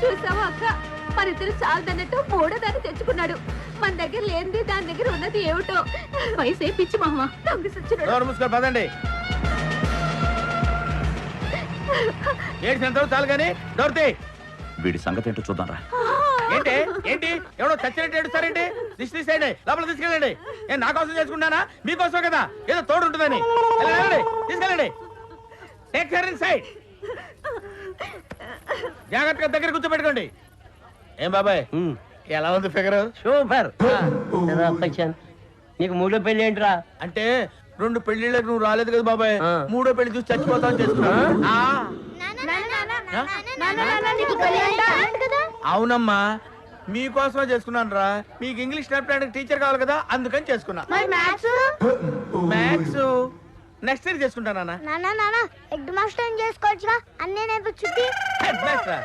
చూసావా అక్క, మన ఇద్దరు చాలదన్నట్టు మూడో దాన్ని తెచ్చుకున్నాడు. మన దగ్గర లేనిది దాని దగ్గర ఉన్నది ఏమిటో. వయసే పిచ్చి మామ. పదండి. చాలు కానీ డోర్తి. వీడి సంగతి ఏంటో చూద్దాం రా. ఏంటి ఏంటి ఎవడో చచ్చినట్టు ఏడుస్తారేంటి? తీసేయండి, లోపల తీసుకెళ్ళండి. నేను నా కోసం చేసుకుంటానా? మీకోసం కదా, ఏదో తోడు ఉంటుందని. తీసుకెళ్ళండి. Take care in side. జాగ్రత్తగా దగ్గర కూర్చోబెట్టుకోండి. ఏం బాబాయ్ ఎలా ఉంది ఫిగర్? సూపర్. నీకు మూడో పెళ్లి ఏంట్రా? అంటే 2 పెళ్లిళ్ళకి నువ్వు రాలేదు కదా బాబాయ్, మూడో పెళ్లి చూసి చచ్చిపోతావు చేసుకున్నా. అవునమ్మా, మీకోసమే చేసుకున్నాను రా. మీకు ఇంగ్లీష్ నేర్పడానికి టీచర్ కావాలి కదా, అందుకని చేసుకున్నా. మ్యాథ్స్ నెక్స్ట్ ఇయర్ చేసుకుంటానా? హెడ్ మాస్టర్ చేసుకోవచ్చుగా, అన్నీ నేర్పించుద్ది. Head master